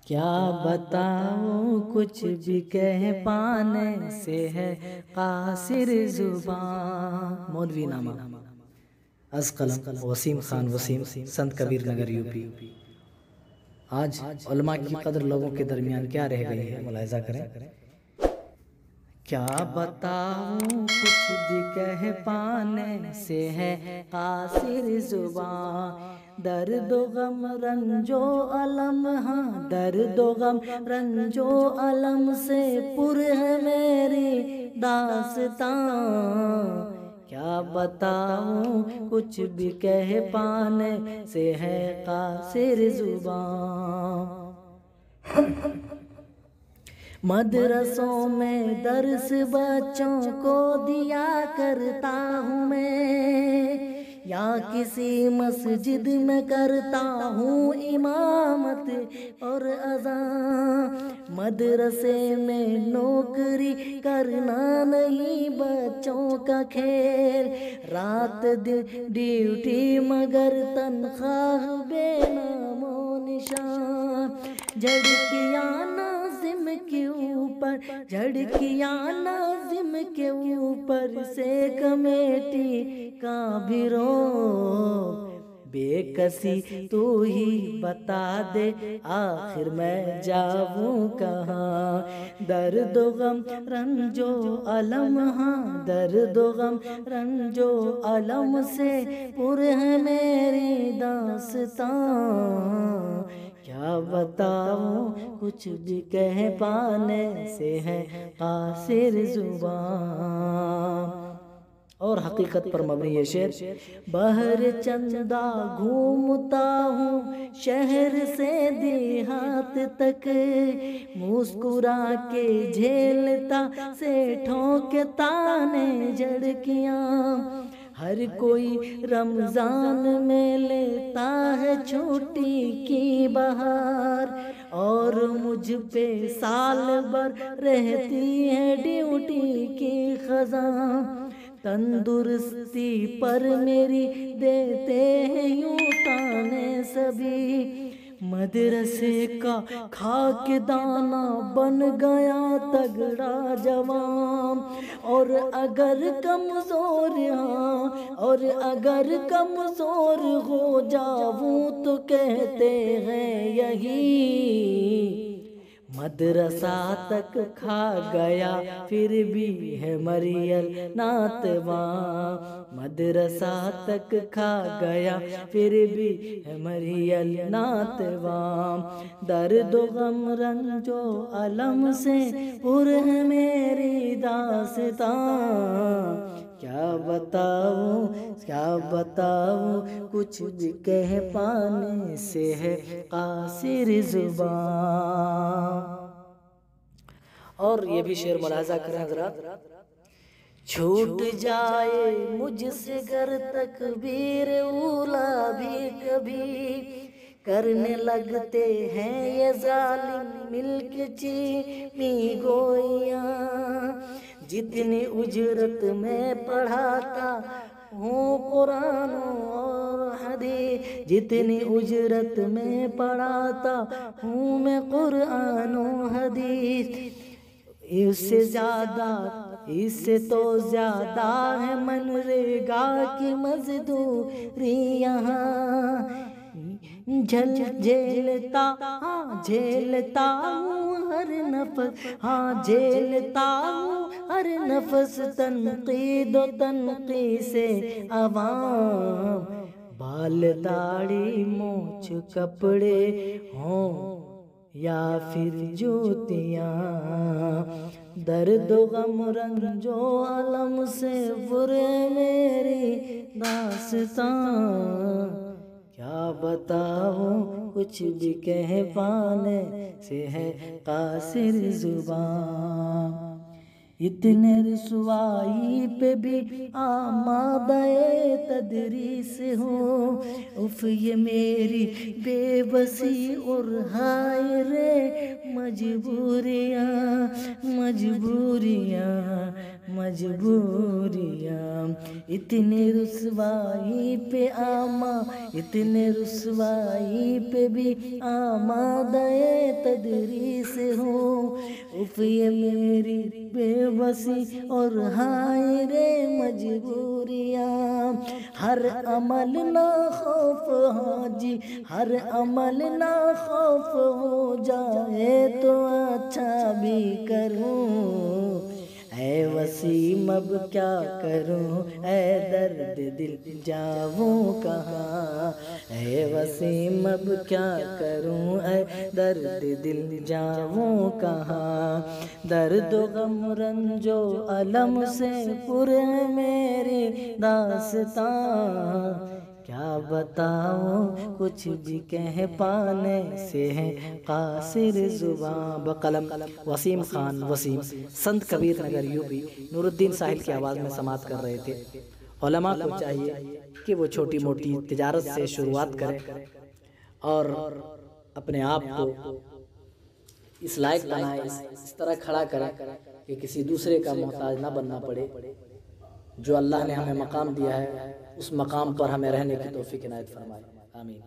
کیا بتاؤں کچھ بھی کہہ پانے سے ہے قاصر زبان۔ مولوی نامہ از قلم وسیم خان وسیم، سنت کبیر نگر یو پی۔ آج علماء کی قدر لوگوں کے درمیان کیا رہ گئی ہے، ملاحظہ کریں۔ کیا بتاؤں کچھ بھی کہہ پانے سے ہے قاصر زبان، درد و غم رنج و الم، ہاں درد و غم رنج و الم سے پر ہے میری داستان۔ کیا بتاؤں کچھ بھی کہہ پانے سے ہے قاصر زبان۔ مدرسوں میں درس بچوں کو دیا کرتا ہوں میں، یا کسی مسجد میں کرتا ہوں امامت اور اذان۔ مدرسے میں نوکری کرنا نہیں بچوں کا کھیل، رات دن ڈیوٹی مگر تنخواہ بے نام و نشان۔ جھڑکیاں ناظم کے اوپر، جھڑکیاں ناظم کے اوپر سے کمیٹی کا بھی رو، بے کسی تو ہی بتا دے آخر میں جاؤں کہاں۔ درد و غم رنج و الم، ہاں درد و غم رنج و الم سے پر ہے میری داستان۔ کیا بتاؤں کچھ بھی کہہ پانے سے ہے قاصر زبان۔ اور حقیقت پر مبنی یہ شعر۔ بہر چندہ گھومتا ہوں شہر سے دیہات تک، مسکرا کے جھیلتا سیٹھوں کے تانے جھڑکیاں۔ ہر کوئی رمضان میں لیتا ہے چھٹی کی بہار، اور مجھ پہ سال بھر رہتی ہے ڈیوٹی کی خزاں۔ تندرستی پر میری دیتے ہیں یوں تانے سبھی، مدرسے کا کھا کے دانہ بن گیا تگڑا جوان۔ اور اگر کمزور، ہاں اور اگر کمزور ہو جاؤں تو کہتے ہیں یہی، مدرسہ تک کھا گیا پھر بھی ہے مریل ناتواں۔ مدرسہ تک کھا گیا پھر بھی ہے مریل ناتواں۔ درد و غم رنج و الم سے پر ہے میری داستان۔ کیا بتاؤں کیا بتاؤں کچھ بھی کہہ پانے سے ہے قاصر زبان۔ اور یہ بھی شعر ملاحظہ کریں حضرات۔ چھوٹ جائے مجھ سے گر تکبیر اولا بھی کبھی، کرنے لگتے ہیں یہ ظالم مل کے چینی گوئیاں۔ جتنی اجرت میں پڑھاتا ہوں قرآن اور حدیث، جتنی اجرت میں پڑھاتا ہوں میں قرآن و حدیث، اس سے زیادہ اس سے تو زیادہ ہے منریگا کی مزدوری یہاں۔ جھیلتا ہوں ہر نفس، ہاں جھیلتا ہوں ہر نفس تنقید و تنقید سے عوام۔ بال داڑھی مونچھ کپڑے ہوں یا پھر جوتیاں، درد و غم رنج و الم سے پر ہے میری داستان۔ کیا بتاؤں کچھ بھی کہہ پانے سے ہے قاصر زبان۔ اتنے رسوائی پہ بھی آمادہ تدریس ہوں، اف یہ میری بے بسی اور ہائے رے مجبوریاں مجبوریاں مجبوریاں۔ اتنے رسوائی پہ اتنے رسوائی پہ بھی آمادہ تدریس ہوں، اف یہ میری بے بسی اور ہائے رے مجبوریاں، ہر عمل نہ خوف ہاں جی ہر عمل نہ خوف ہو جائے تو اچھا بھی کروں، اے وسیم اب کیا کروں، اے درد دل جاؤں کہاں، اے وسیم اب کیا کروں، اے درد دل جاؤں کہاں، درد و غم رنج و الم سے پر ہے میری داستاں، کیا بتاؤں کچھ بھی کہہ پانے سے ہے قاصر زباں۔ بقلم وسیم خان وسیم، سنت کبیر نگر یوپی۔ نور الدین ساحل کی آواز میں سماعت کر رہے تھے۔ علماء کو چاہیے کہ وہ چھوٹی موٹی تجارت سے شروعات کریں اور اپنے آپ کو اس لائق بنائیں، اس طرح کھڑا کریں کہ کسی دوسرے کا محتاج نہ بننا پڑے۔ جو اللہ نے ہمیں مقام دیا ہے اس مقام پر ہمیں رہنے کی توفیق عنایت فرمائے، آمین۔